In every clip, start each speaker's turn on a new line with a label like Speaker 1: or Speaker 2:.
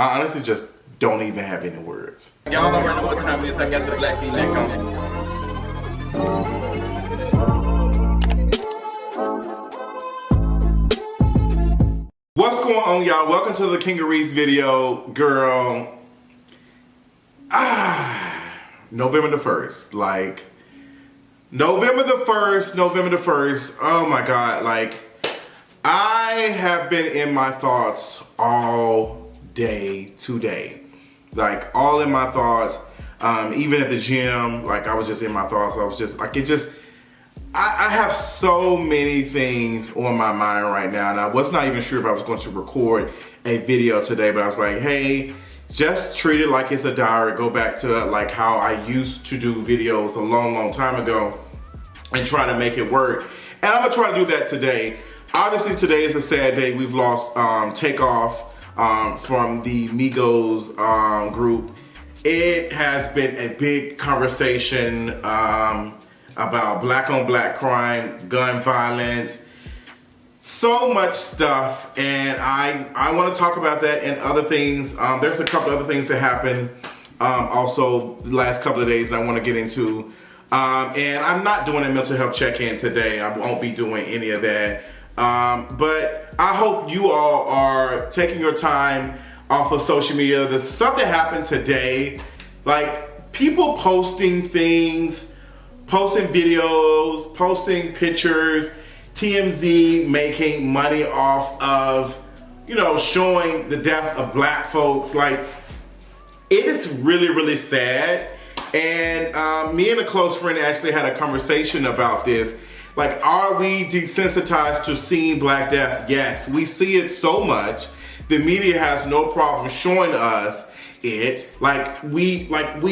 Speaker 1: I honestly just don't even have any words.
Speaker 2: Y'all already know what time it is. I got the black V-neck on.
Speaker 1: What's going on, y'all? Welcome to the Kingarees video. Girl, November the 1st. Like, November the 1st. Oh my God. Like, I have been in my thoughts all day today. Like, all in my thoughts. Even at the gym, like, I was just in my thoughts. I was just, like, I have so many things on my mind right now, and I was not even sure if I was going to record a video today, but I was like, hey, just treat it like it's a diary. Go back to like how I used to do videos a long time ago and try to make it work. And I'm gonna try to do that today. Obviously today is a sad day. We've lost Takeoff from the Migos group. It has been a big conversation about black on black crime, gun violence, so much stuff, and I want to talk about that and other things. There's a couple other things that happened also the last couple of days that I want to get into. And I'm not doing a mental health check-in today. I won't be doing any of that. But I hope you all are taking your time off of social media. There's something happened today, like people posting things, posting videos, posting pictures, TMZ making money off of, you know, showing the death of black folks. Like, it is really sad. And me and a close friend actually had a conversation about this. Like, are we desensitized to seeing black death? Yes, we see it so much. The media has no problem showing us it. Like we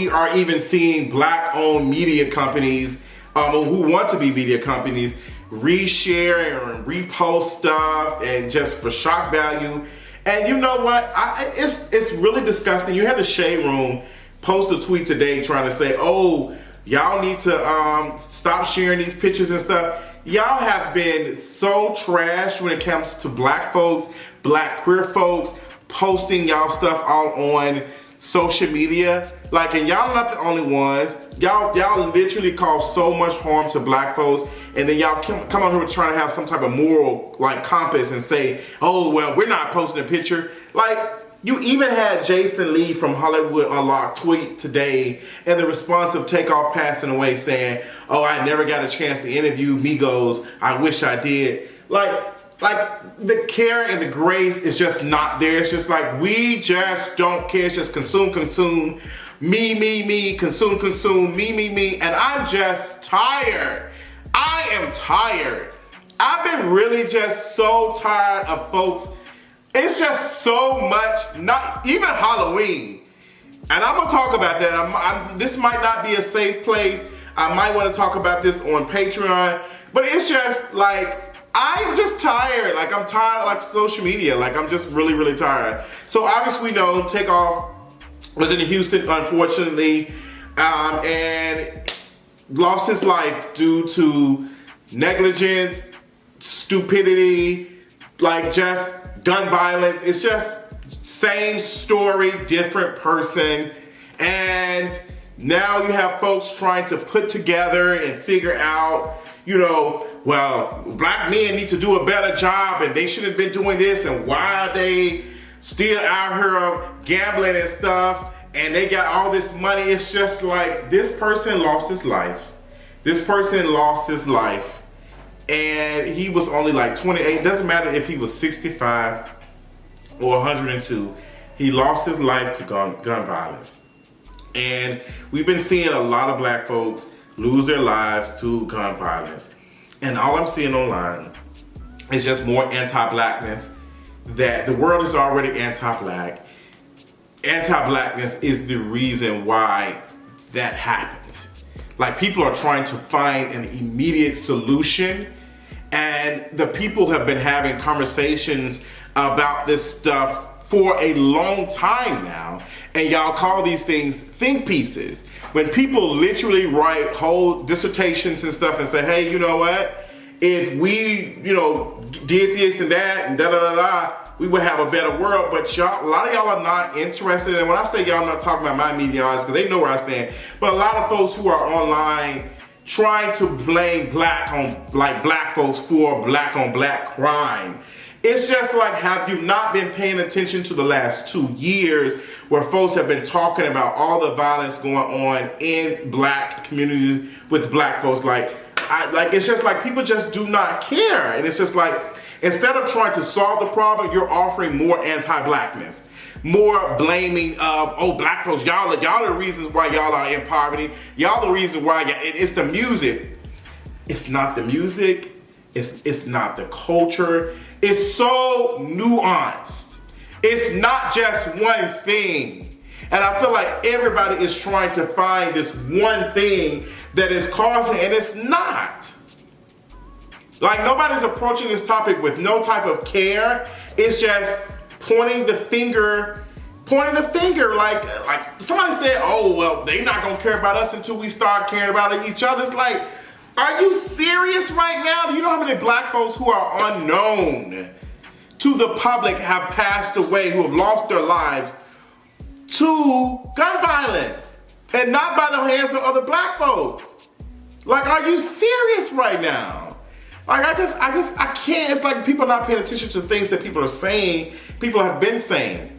Speaker 1: are even seeing black-owned media companies who want to be media companies reshare and repost stuff and just for shock value. And you know what? It's really disgusting. You had the Shade Room post a tweet today trying to say, oh, y'all need to stop sharing these pictures and stuff. Y'all have been so trash when it comes to black folks, black queer folks, posting y'all stuff all on social media. Like, and y'all not the only ones. Y'all literally cause so much harm to black folks, and then y'all come out here trying to have some type of moral like compass and say, oh, well, we're not posting a picture. Like, you even had Jason Lee from Hollywood Unlocked tweet today in the response of Takeoff passing away saying, oh, I never got a chance to interview Migos. I wish I did. Like the care and the grace is just not there. It's just like, we just don't care. It's just consume, me, consume, me. And I'm just tired. I am tired. I've been really just so tired of folks. It's just so much, not even Halloween. And I'm gonna talk about that. This might not be a safe place. I might wanna talk about this on Patreon, but it's just like, I'm just tired. Like, I'm tired of like social media. Like, I'm just really tired. So obviously we know Takeoff was in Houston, unfortunately, and lost his life due to negligence, stupidity, like just gun violence. It's just same story, different person. And now you have folks trying to put together and figure out, you know, well, black men need to do a better job and they should have been doing this, and why are they still out here gambling and stuff, and they got all this money. It's just like, this person lost his life. This person lost his life, and he was only like 28. It doesn't matter if he was 65 or 102. He lost his life to gun violence. And we've been seeing a lot of black folks lose their lives to gun violence. And all I'm seeing online is just more anti-blackness, that the world is already anti-black. Anti-blackness is the reason why that happened. Like, people are trying to find an immediate solution, and the people have been having conversations about this stuff for a long time now, and y'all call these things think pieces. When people literally write whole dissertations and stuff and say, hey, you know what? if we, you know, did this and that and da da da da, we would have a better world. But y'all, a lot of y'all are not interested. And when I say y'all, I'm not talking about my media audience because they know where I stand. But a lot of folks who are online trying to blame black folks for black on black crime. It's just like, have you not been paying attention to the last 2 years where folks have been talking about all the violence going on in black communities with black folks? Like it's just like people just do not care. And it's just like, instead of trying to solve the problem, you're offering more anti-blackness, more blaming of, oh, black folks, y'all are the reasons why y'all are in poverty. Y'all the reason why it's the music. It's not the music. It's not the culture. It's so nuanced. It's not just one thing. And I feel like everybody is trying to find this one thing that is causing, and it's not. Like, nobody's approaching this topic with no type of care. It's just pointing the finger. Like somebody said, oh, well, they not gonna care about us until we start caring about each other. It's like, are you serious right now? Do you know how many black folks who are unknown to the public have passed away, who have lost their lives to gun violence, and not by the hands of other black folks? Like, are you serious right now? Like, I can't. It's like people are not paying attention to things that people are saying, people have been saying.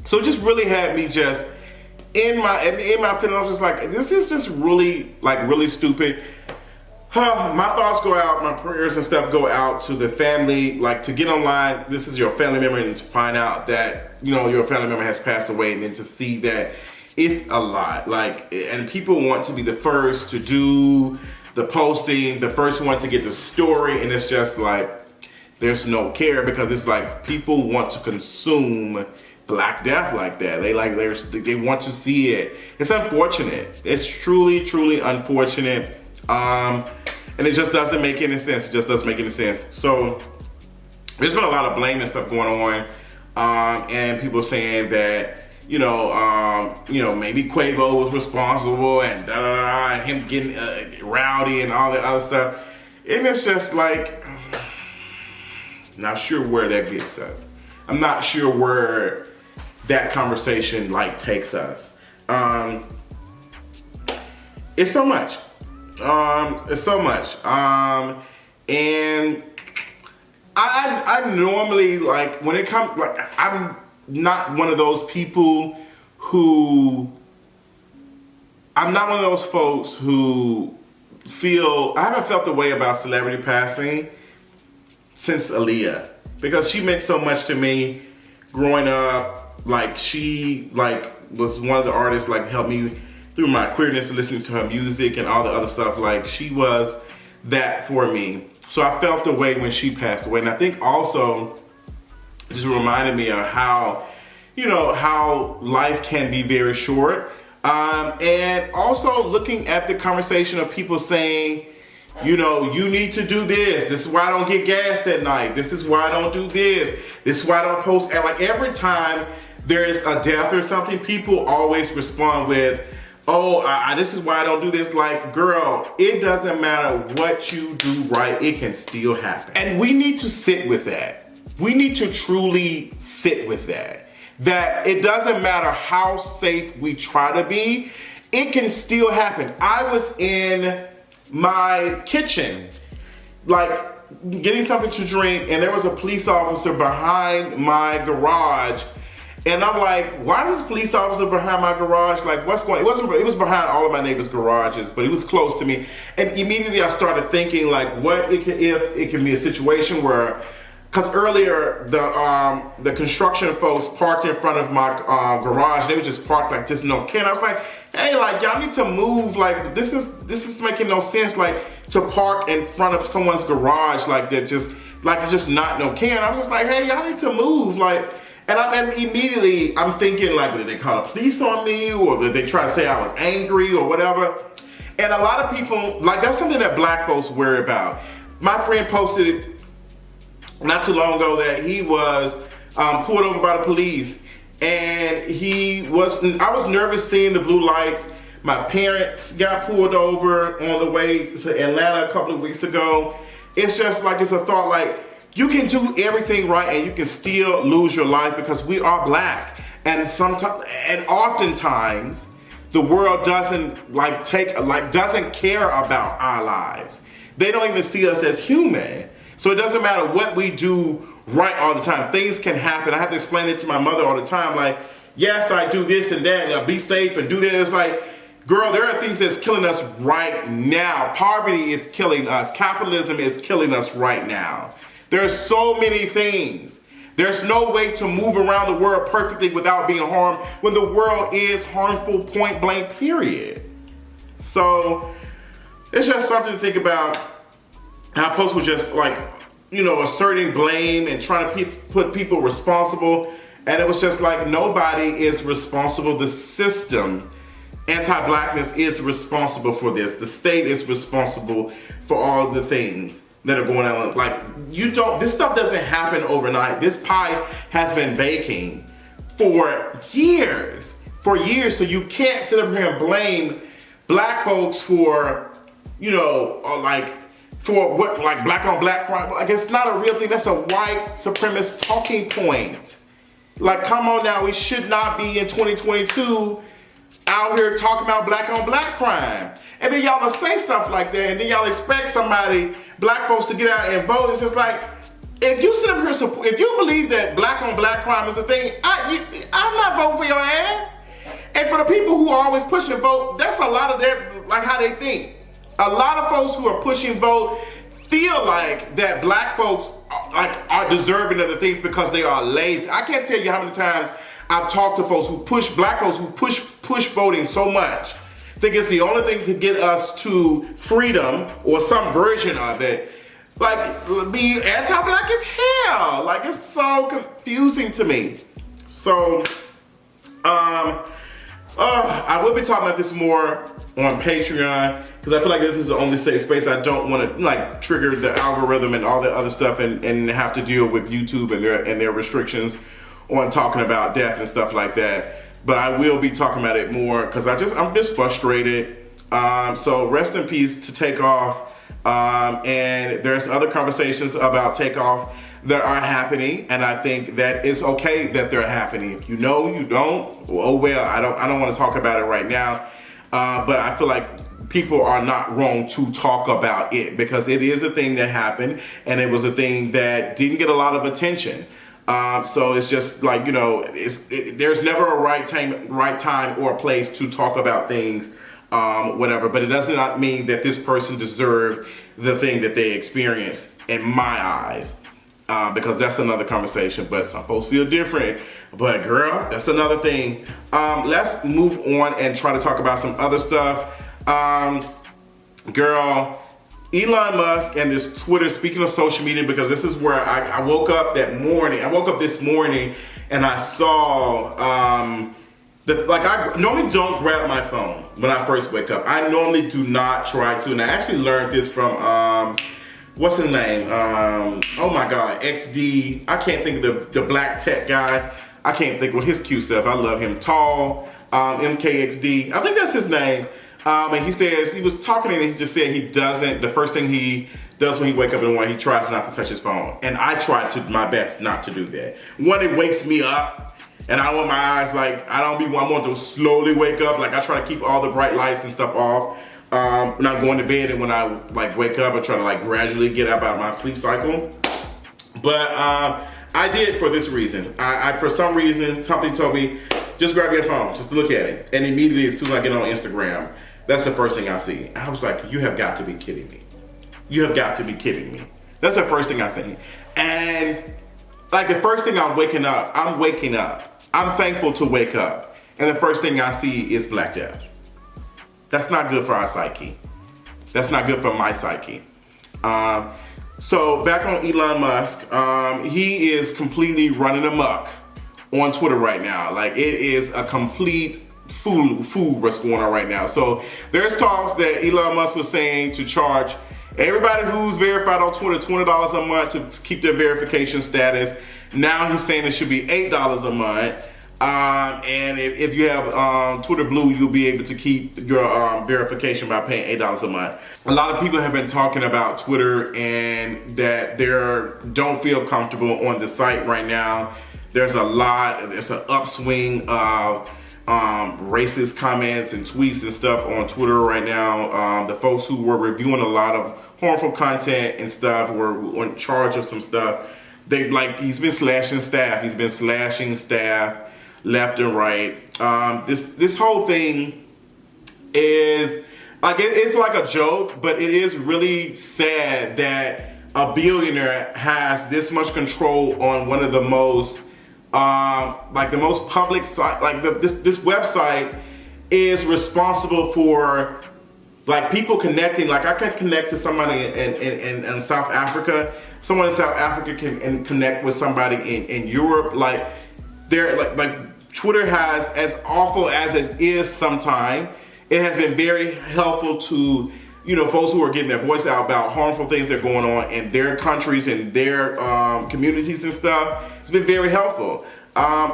Speaker 1: So it just really had me just in my feeling. I was just like, this is just really stupid. My thoughts go out, my prayers and stuff go out to the family. Like, to get online, this is your family member, and to find out that, you know, your family member has passed away, and then to see that it's a lot. Like, and people want to be the first to do the posting, the first one to get the story, and it's just like, there's no care, because it's like people want to consume Black death like that. They want to see it. It's unfortunate. It's truly, truly unfortunate. And it just doesn't make any sense. It just doesn't make any sense. So there's been a lot of blame and stuff going on, and people saying that, you know, maybe Quavo was responsible, and and him getting rowdy and all that other stuff. And it's just like, not sure where that gets us. I'm not sure where that conversation takes us. It's so much. It's so much. And I normally, like, when it comes, like, I'm not one of those people who, I'm not one of those folks who I haven't felt the way about celebrity passing since Aaliyah, because she meant so much to me growing up. Like, she, was one of the artists, helped me through my queerness and listening to her music and all the other stuff. Like, she was that for me. So I felt the way when she passed away. And I think also it just reminded me of how, how life can be very short. And also looking at the conversation of people saying, you need to do this. This is why I don't get gas at night. This is why I don't do this. This is why I don't post. And like, every time there is a death or something, people always respond with, oh, this is why I don't do this. Like, girl, it doesn't matter what you do right, it can still happen. And we need to sit with that. We need to truly sit with that. That it doesn't matter how safe we try to be, it can still happen. I was in my kitchen, getting something to drink, and there was a police officer behind my garage. And I'm like, why is this police officer behind my garage? Like, what's going on? It was behind all of my neighbors' garages, but it was close to me. And immediately I started thinking, what if it can be a situation where, because earlier the construction folks parked in front of my garage. They would just park just no care. And I was like, hey, y'all need to move. This is making no sense. To park in front of someone's garage just not no care. And I was just like, hey, y'all need to move. And immediately I'm thinking, did they call the police on me, or did they try to say I was angry or whatever? And a lot of people, that's something that Black folks worry about. My friend posted not too long ago that he was pulled over by the police, and I was nervous seeing the blue lights. My parents got pulled over on the way to Atlanta a couple of weeks ago, it's just like, it's a thought like, you can do everything right and you can still lose your life because we are black. And sometimes, and oftentimes, the world doesn't doesn't care about our lives. They don't even see us as human. So it doesn't matter what we do right all the time. Things can happen. I have to explain it to my mother all the time. Like, yes, I do this and that, and be safe and do this. It's like, girl, there are things that's killing us right now. Poverty is killing us. Capitalism is killing us right now. There's so many things. There's no way to move around the world perfectly without being harmed when the world is harmful, point blank, period. So it's just something to think about, how folks were just like, you know, asserting blame and trying to put people responsible. And it was just like, nobody is responsible. The system, anti-blackness, is responsible for this. The state is responsible for all the things that are going on. Like, this stuff doesn't happen overnight. This pie has been baking for years. So you can't sit up here and blame black folks for, you know, for what, like black on black crime. Like, it's not a real thing. That's a white supremacist talking point. Like, come on now, we should not be in 2022 out here talking about black on black crime. And then y'all will say stuff like that, and then y'all expect black folks to get out and vote. It's just like, if you sit up here, if you believe that black on black crime is a thing, I'm not voting for your ass. And for the people who are always pushing to vote, that's a lot of how they think. A lot of folks who are pushing vote feel like that black folks are deserving of the things because they are lazy. I can't tell you how many times I've talked to folks black folks who push voting so much, think it's the only thing to get us to freedom or some version of it. Like, be anti-black as hell. Like, it's so confusing to me. So, I will be talking about this more on Patreon, because I feel like this is the only safe space. I don't want to like trigger the algorithm and all that other stuff and have to deal with YouTube and their restrictions on talking about death and stuff like that. But I will be talking about it more because I'm just frustrated. So rest in peace to Takeoff. And there's other conversations about Takeoff that are happening, and I think that it's okay that they're happening. If you know, you don't, oh well, I don't want to talk about it right now. But I feel like people are not wrong to talk about it because it is a thing that happened, and it was a thing that didn't get a lot of attention. So it's just like, you know, there's never a right time or place to talk about things, whatever. But it does not mean that this person deserved the thing that they experienced, in my eyes, because that's another conversation. But some folks feel different. But girl, that's another thing. Let's move on and try to talk about some other stuff. Girl, Elon Musk and this Twitter, speaking of social media, because this is where I woke up this morning and I saw, I normally don't grab my phone when I first wake up. I normally do not try to, and I actually learned this from, what's his name? Oh my God, XD. I can't think of the black tech guy. I can't think of his cute stuff. I love him. Tall, MKXD. I think that's his name. And he says, he was talking and he just said the first thing he does when he wakes up in the morning, he tries not to touch his phone. And I try my best not to do that. One, it wakes me up and I want my eyes I want to slowly wake up. Like I try to keep all the bright lights and stuff off when I'm going to bed, and when I wake up, I try to gradually get up out of my sleep cycle. But I did for this reason. I for some reason, something told me, just grab your phone, just look at it. And immediately as soon as I get on Instagram, that's the first thing I see. I was like, you have got to be kidding me. You have got to be kidding me. That's the first thing I see. And the first thing I'm waking up. I'm thankful to wake up. And the first thing I see is Black Death. That's not good for our psyche. That's not good for my psyche. So back on Elon Musk, he is completely running amok on Twitter right now. It is a complete fool what's going on right now. So there's talks that Elon Musk was saying to charge everybody who's verified on Twitter $20 a month to keep their verification status. Now he's saying it should be $8 a month. And if you have Twitter Blue, you'll be able to keep your verification by paying $8 a month. A lot of people have been talking about Twitter and that they don't feel comfortable on the site right now. There's an upswing of racist comments and tweets and stuff on Twitter right now. The folks who were reviewing a lot of harmful content and stuff were in charge of some stuff. He's been slashing staff. He's been slashing staff left and right. This whole thing is it's like a joke, but it is really sad that a billionaire has this much control on one of the most the most public site. This website is responsible for people connecting. I can connect to somebody in South Africa. Someone in South Africa can connect with somebody in Europe. Twitter has, as awful as it is sometimes, it has been very helpful to folks who are getting their voice out about harmful things that are going on in their countries and their communities and stuff. It's been very helpful.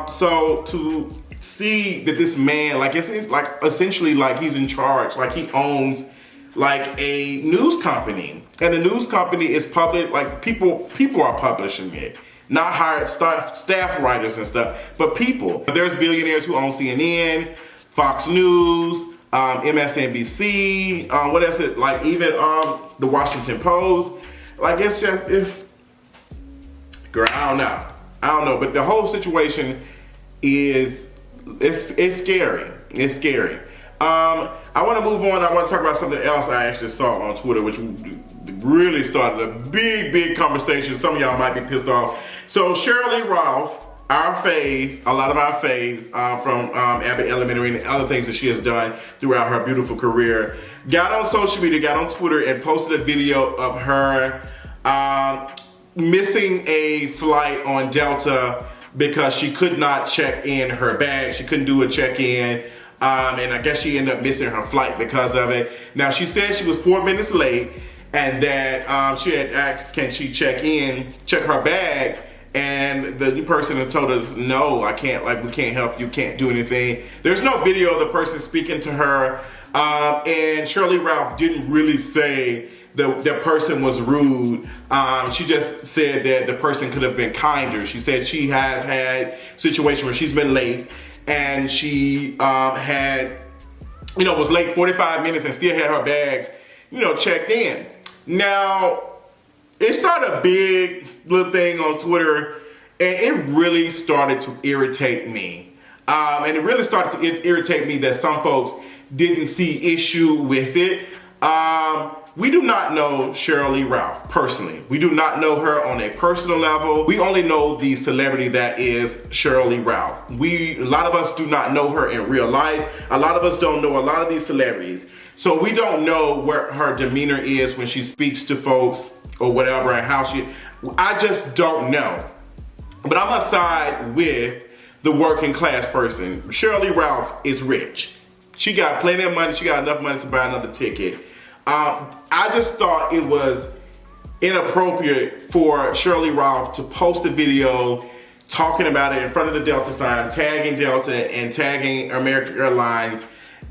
Speaker 1: So to see that this man, essentially he's in charge, he owns a news company, and the news company is public. People are publishing it, not hired staff writers and stuff, but people. There's billionaires who own CNN, Fox News, MSNBC, what else? Even the Washington Post. Girl, I don't know, but the whole situation is it's scary. It's scary. I want to move on. I want to talk about something else I actually saw on Twitter, which really started a big conversation. Some of y'all might be pissed off. So Sheryl Lee Ralph, our fave, a lot of our faves from Abbott Elementary and other things that she has done throughout her beautiful career, got on social media, got on Twitter, and posted a video of her missing a flight on Delta because she could not check in her bag. She couldn't do a check-in. And I guess she ended up missing her flight because of it. Now, she said she was 4 minutes late and that she had asked, can she check her bag? And the person had told us, no, I can't, we can't help you, can't do anything. There's no video of the person speaking to her. And Sheryl Lee Ralph didn't really say the person was rude. She just said that the person could have been kinder. She said she has had situations where she's been late and she was late 45 minutes and still had her bags, checked in. Now, it started a big little thing on Twitter, and it really started to irritate me. And it really started to irritate me that some folks didn't see issue with it. We do not know Sheryl Lee Ralph personally. We do not know her on a personal level. We only know the celebrity that is Sheryl Lee Ralph. A lot of us do not know her in real life. A lot of us don't know a lot of these celebrities. So we don't know where her demeanor is when she speaks to folks or whatever, and how I just don't know. But I'm gonna side with the working class person. Sheryl Lee Ralph is rich. She got plenty of money. She got enough money to buy another ticket. I just thought it was inappropriate for Sheryl Lee Ralph to post a video talking about it in front of the Delta sign, tagging Delta and tagging American Airlines.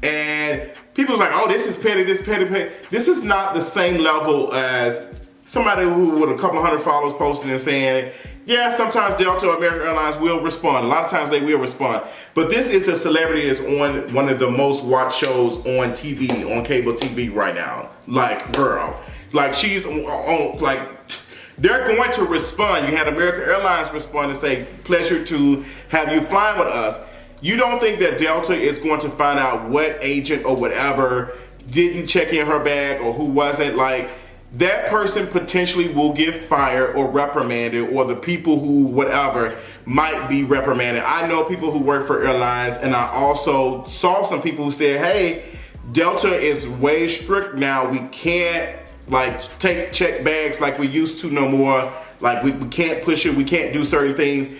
Speaker 1: And people was like, oh, this is petty, this is petty. This is not the same level as somebody who with a couple hundred followers posting and saying, yeah, sometimes Delta or American Airlines will respond. A lot of times they will respond. But this is a celebrity that's on one of the most watched shows on TV, on cable TV right now. Girl. She's on, they're going to respond. You had American Airlines respond and say, pleasure to have you flying with us. You don't think that Delta is going to find out what agent or whatever didn't check in her bag or who wasn't? That person potentially will get fired or reprimanded, or the people who whatever might be reprimanded. I know people who work for airlines, and I also saw some people who said, hey, Delta is way strict now. We can't check bags like we used to no more. We can't push it. We can't do certain things.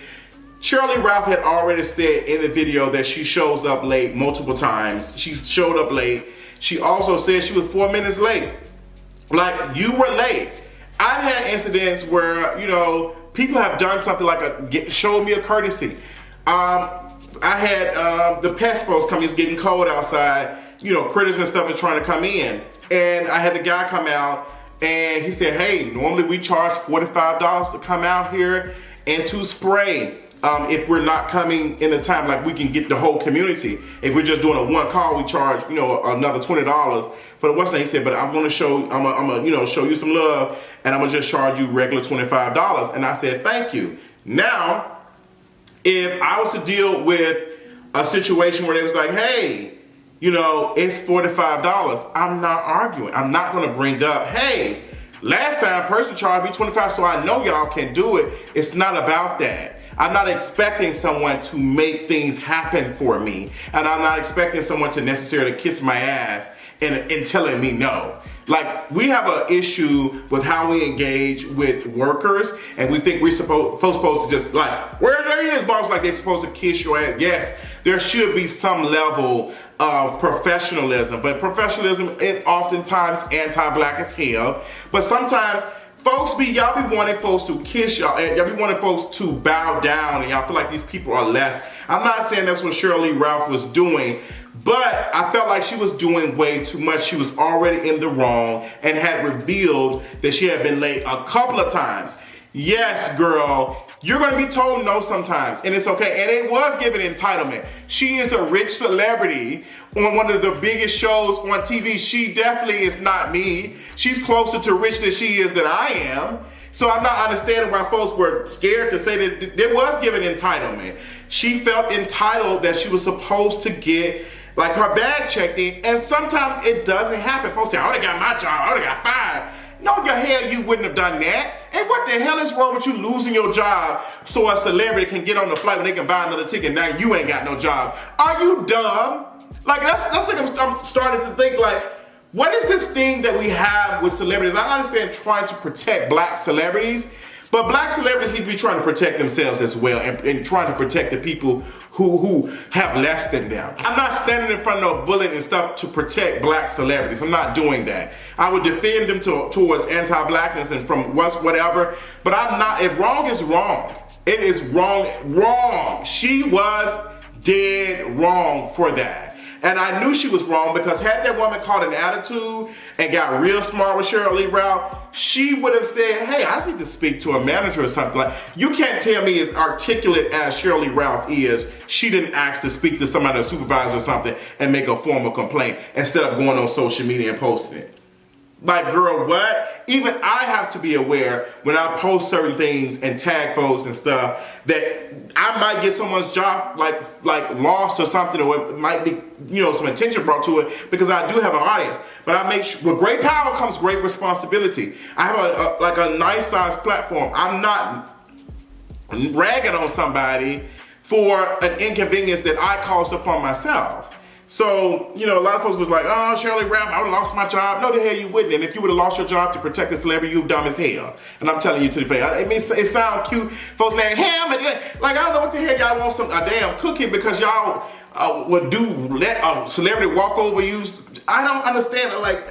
Speaker 1: Sheryl Lee Ralph had already said in the video that she shows up late multiple times. She showed up late. She also said she was 4 minutes late. You were late. I've had incidents where, people have done something showed me a courtesy. I had the pest folks come. It's getting cold outside. You know, critters and stuff are trying to come in. And I had the guy come out and he said, hey, normally we charge $45 to come out here and to spray. If we're not coming in the time, like we can get the whole community. If we're just doing a one call, we charge, you know, another $20 for the Western. He said, but I'm gonna show, I'm gonna, you know, show you some love, and I'm gonna just charge you regular $25. And I said, thank you. Now, if I was to deal with a situation where they was like, hey, you know, it's $45, I'm not arguing. I'm not gonna bring up, hey, last time a person charged me $25, so I know y'all can do it. It's not about that. I'm not expecting someone to make things happen for me. And I'm not expecting someone to necessarily kiss my ass and telling me no. Like, we have an issue with how we engage with workers, and we think we're supposed to just like, where they is, boss, like they're supposed to kiss your ass. Yes, there should be some level of professionalism, but professionalism is oftentimes anti-black as hell. But sometimes folks y'all be wanting folks to kiss y'all, and y'all be wanting folks to bow down, and y'all feel like these people are less. I'm not saying that's what Sheryl Lee Ralph was doing, but I felt like she was doing way too much. She was already in the wrong and had revealed that she had been late a couple of times. Yes, girl, you're gonna be told no sometimes, and it's okay. And it was given entitlement. She is a rich celebrity on one of the biggest shows on TV. She definitely is not me. She's closer to rich than she is than I am. So I'm not understanding why folks were scared to say that it was given entitlement. She felt entitled that she was supposed to get like her bag checked in, and sometimes it doesn't happen. Folks say, I already got my job, I already got fired. No, your hell, you wouldn't have done that. And what the hell is wrong with you losing your job so a celebrity can get on the flight when they can buy another ticket? Now you ain't got no job. Are you dumb? Like, that's like I'm starting to think, like, what is this thing that we have with celebrities? I understand trying to protect black celebrities, but black celebrities need to be trying to protect themselves as well, and trying to protect the people who have less than them. I'm not standing in front of no bullet and stuff to protect black celebrities. I'm not doing that. I would defend them towards anti-blackness and from whatever, but I'm not. If wrong is wrong, it is wrong. She was dead wrong for that. And I knew she was wrong, because had that woman caught an attitude and got real smart with Sheryl Lee Ralph, she would have said, hey, I need to speak to a manager or something. Like, you can't tell me as articulate as Sheryl Lee Ralph is, she didn't ask to speak to somebody, a supervisor or something, and make a formal complaint instead of going on social media and posting it. Like, girl, what? Even I have to be aware when I post certain things and tag folks and stuff that I might get someone's job like lost or something, or it might be, you know, some attention brought to it, because I do have an audience. But I make sure, with great power comes great responsibility. I have a nice sized platform. I'm not ragging on somebody for an inconvenience that I caused upon myself. So, you know, a lot of folks was like, oh, Sheryl Lee Ralph, I would have lost my job. No, the hell you wouldn't. And if you would have lost your job to protect a celebrity, you dumb as hell. And I'm telling you to the face. I mean, it sounds cute. Folks like, ham, like, I don't know what the hell y'all want a damn cookie because y'all would let a celebrity walk over you. I don't understand it. Like,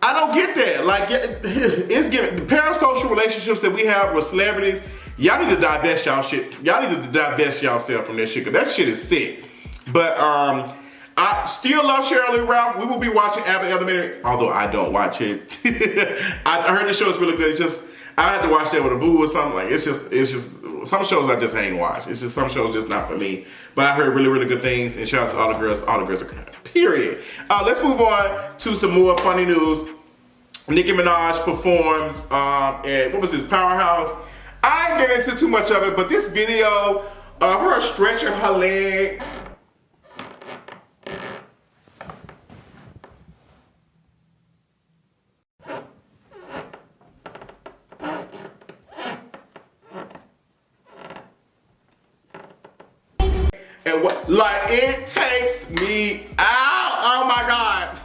Speaker 1: I don't get that. Like, it's giving the parasocial relationships that we have with celebrities. Y'all need to divest y'all shit. Y'all need to divest y'allself from that shit, because that shit is sick. But I still love Sheryl Lee Ralph. We will be watching Abbott Elementary, although I don't watch it. I heard the show is really good. It's just, I had to watch that with a boo or something. Like, it's just some shows I just ain't watch. It's just some shows just not for me. But I heard really, really good things, and shout out to all the girls. All the girls are kind. Period. Let's move on to some more funny news. Nicki Minaj performs at, what was this, Powerhouse? I ain't get into too much of it, but this video of her stretching her leg. And what, like, it takes me out. Oh my God.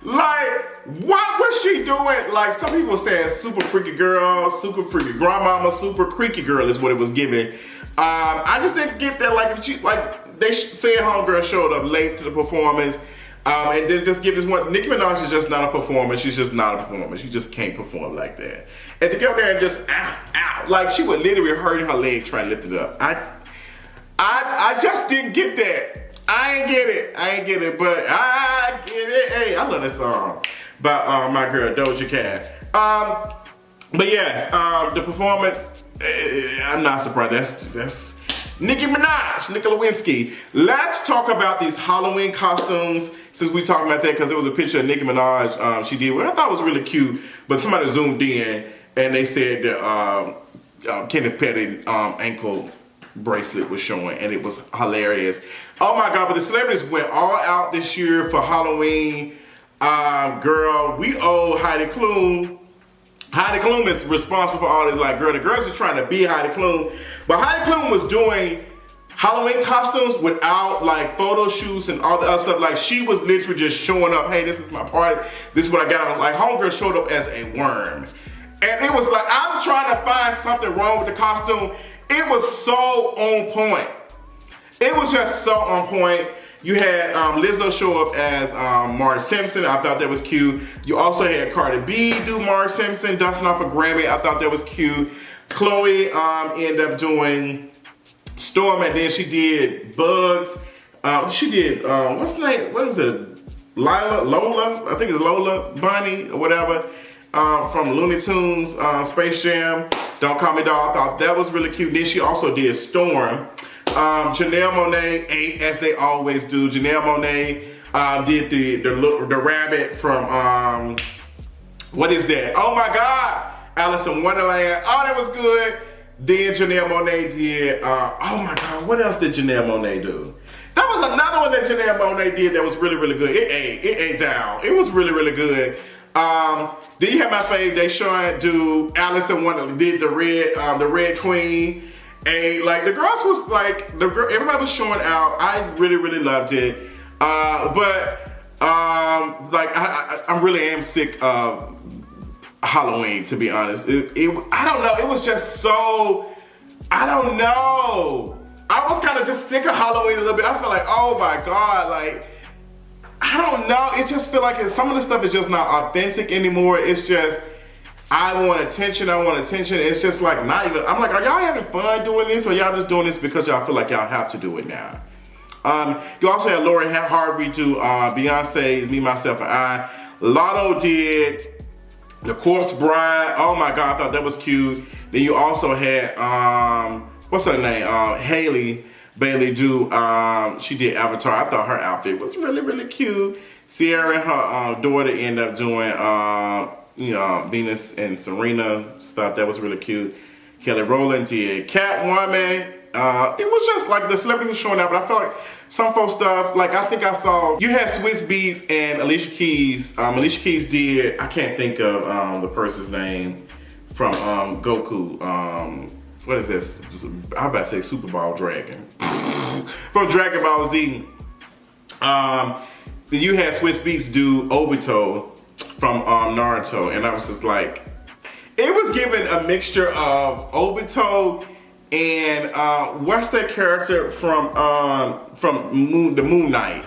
Speaker 1: Like, what was she doing? Like, some people saying super freaky girl, super freaky grandmama, super creaky girl is what it was giving. I just didn't get that. Like, if she, like, they said homegirl showed up late to the performance. And then just give this one. Nicki Minaj is just not a performer. She's just not a performer. She just can't perform like that. And to go there and just ow, like she would literally hurt her leg trying to lift it up. I just didn't get that. I ain't get it, but I get it. Hey, I love that song by my girl Doja Cat. But yes, the performance, I'm not surprised. That's Nicki Minaj, Nicki Lewinsky. Let's talk about these Halloween costumes, since we talking about that, because there was a picture of Nicki Minaj she did, what I thought was really cute, but somebody zoomed in and they said that Kenneth Petty ankle bracelet was showing, and it was hilarious. Oh my God, but the celebrities went all out this year for Halloween. Girl, we owe Heidi Klum. Heidi Klum is responsible for all this. Like, girl, the girls are trying to be Heidi Klum, but Heidi Klum was doing Halloween costumes without like photo shoots and all the other stuff. Like, she was literally just showing up. Hey, this is my party. This is what I got on. Like, homegirl showed up as a worm, and it was like, I'm trying to find something wrong with the costume. It was so on point. It was just so on point. You had Lizzo show up as Marge Simpson. I thought that was cute. You also had Cardi B do Marge Simpson, dusting off a Grammy. I thought that was cute. Chloe ended up doing Storm, and then she did Bugs. She did, what's the name? What is it? Lola? I think it's Lola Bunny or whatever. From Looney Tunes, Space Jam. Don't Call Me Doll. I thought that was really cute. Then she also did Storm. Janelle Monáe ate as they always do. Janelle Monáe did the rabbit from what is that? Oh my God, Alice in Wonderland. Oh, that was good. Then Janelle Monáe did. Oh my God, what else did Janelle Monáe do? That was another one that Janelle Monáe did that was really, really good. It ate down. It was really, really good. Then you have my fave, they Deshaun do Alice in Wonderland, did the Red Queen. And like the girls was like, everybody was showing out. I really, really loved it. But like I really am sick of Halloween, to be honest. I don't know, it was just so, I don't know. I was kind of just sick of Halloween a little bit. I feel like, oh my God, like, I don't know. It just feel like some of the stuff is just not authentic anymore. It's just, I want attention. It's just like not even, I'm like, are y'all having fun doing this, or y'all just doing this because y'all feel like y'all have to do it now? You also had Lori Harvey do Beyonce's Me, Myself, and I. Lotto did The Corpse Bride. Oh my God, I thought that was cute. Then you also had, what's her name? Haley Bailey do, she did Avatar. I thought her outfit was really, really cute. Sierra and her daughter ended up doing, you know, Venus and Serena stuff. That was really cute. Kelly Rowland did Catwoman. It was just like the celebrity was showing out, but I felt like some folks stuff, like I think I saw, you had Swiss Beats and Alicia Keys. Alicia Keys did, I can't think of the person's name from Goku. What is this? I'm about to say Super Ball Dragon. From Dragon Ball Z. You had Swiss Beats do Obito from Naruto, and I was just like, it was given a mixture of Obito and what's that character from the Moon Knight?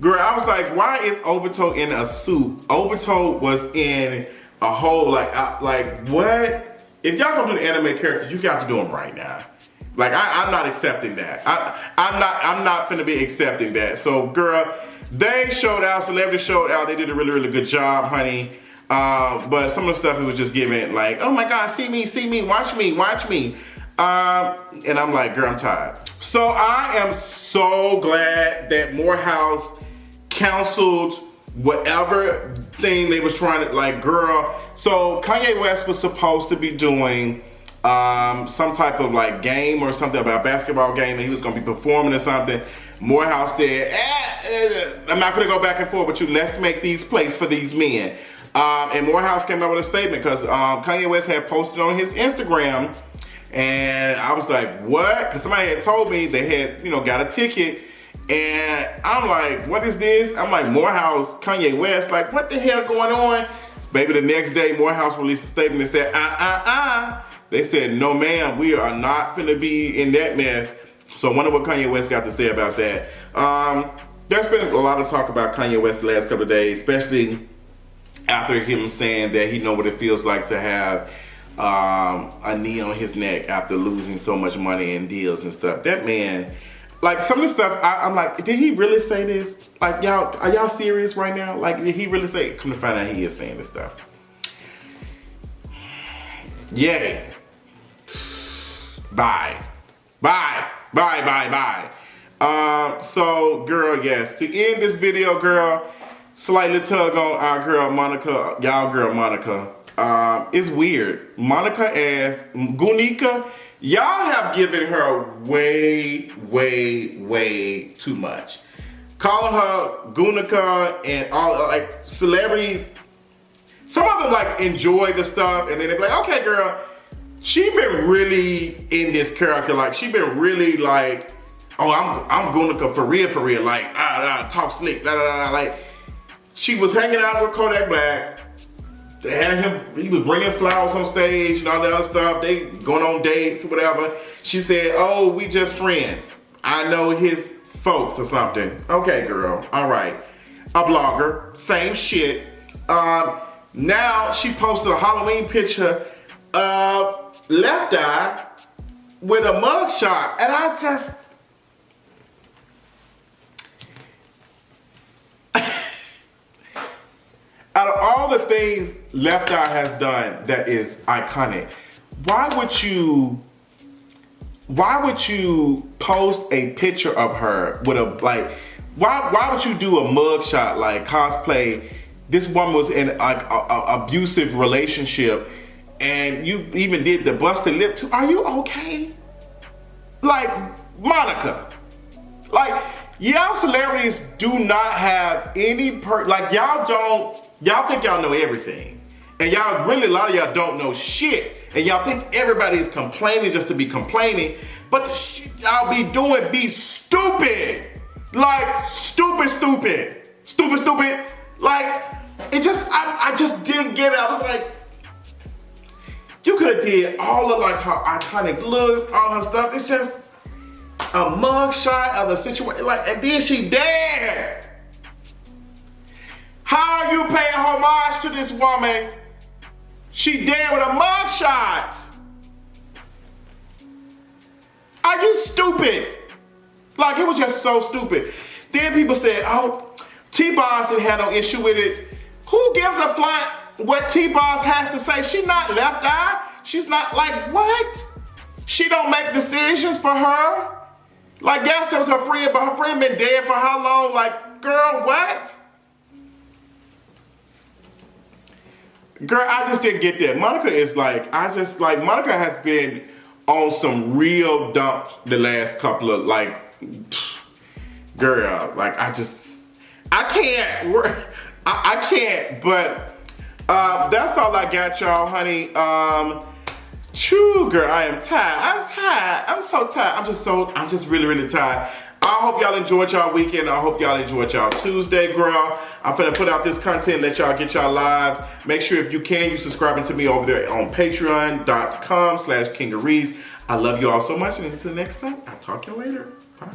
Speaker 1: Girl, I was like, why is Obito in a suit? Obito was in a whole like what? If y'all gonna do the anime characters, you got to do them right now. Like I'm not accepting that. I'm not finna be accepting that. So girl, they showed out, celebrities showed out. They did a really, really good job, honey. But some of the stuff it was just giving like, oh my God, see me, watch me. And I'm like, girl, I'm tired. So I am so glad that Morehouse canceled whatever thing they was trying to, like, girl. So Kanye West was supposed to be doing some type of like game or something about a basketball game, and he was gonna be performing or something. Morehouse said, I'm not gonna go back and forth with you. Let's make these plays for these men. And Morehouse came out with a statement because Kanye West had posted on his Instagram, and I was like, what? Because somebody had told me they had, you know, got a ticket. And I'm like, what is this? I'm like, Morehouse, Kanye West, like, what the hell going on? So baby, the next day, Morehouse released a statement and said, They said, no ma'am, we are not finna be in that mess. So I wonder what Kanye West got to say about that. there's been a lot of talk about Kanye West the last couple of days, especially after him saying that he know what it feels like to have a knee on his neck after losing so much money in deals and stuff. That man, like some of the stuff, I'm like, did he really say this? Like, y'all, are y'all serious right now? Like, did he really say it? Come to find out he is saying this stuff. Yay. Bye. Bye. Bye, bye, bye. So, girl, yes, to end this video, girl, slightly tug on our girl Monica, y'all girl Monica. It's weird. Monica as Gunika, y'all have given her way, way, way too much. Calling her Gunika and all, like, celebrities. Some of them, like, enjoy the stuff, and then they're like, okay, girl, she been really in this character. Like, she been really like, oh, I'm Gunika for real, like, talk slick, like, she was hanging out with Kodak Black. They had him, he was bringing flowers on stage and all that other stuff. They going on dates or whatever. She said, oh, we just friends. I know his folks or something. Okay, girl, all right. A blogger, same shit. Now she posted a Halloween picture of Left Eye with a mugshot, and I just, out of all the things Left Eye has done that is iconic, why would you post a picture of her with a, like, why would you do a mugshot, like cosplay? This woman was in like a abusive relationship, and you even did the busted lip too. Are you okay? Like, Monica, like, y'all celebrities do not have any like, y'all think y'all know everything, and y'all really, a lot of y'all don't know shit, and y'all think everybody is complaining just to be complaining, but the shit y'all be doing be stupid. Like, stupid. Like, it just, I just didn't get it. I was like, you could have did all of like her iconic looks, all her stuff. It's just a mugshot of the situation. Like, and then she dead. How are you paying homage to this woman? She dead with a mugshot. Are you stupid? Like, it was just so stupid. Then people said, oh, T-Boss didn't have no issue with it. Who gives a flying what T-Boss has to say? She not Left Eye. She's not, like, what? She don't make decisions for her? Like, yes, that was her friend, but her friend been dead for how long? Like, girl, what? Girl, I just didn't get that. Monica is like, Monica has been on some real dumps the last couple of, like, girl, like, I can't, but that's all I got, y'all, honey. True, girl, I am tired. I'm so tired. I'm just really, really tired. I hope y'all enjoyed y'all weekend. I hope y'all enjoyed y'all Tuesday, girl. I'm finna put out this content, let y'all get y'all lives. Make sure if you can, you subscribing to me over there on patreon.com/kingarees. I love you all so much, and until next time, I'll talk to you later. Bye.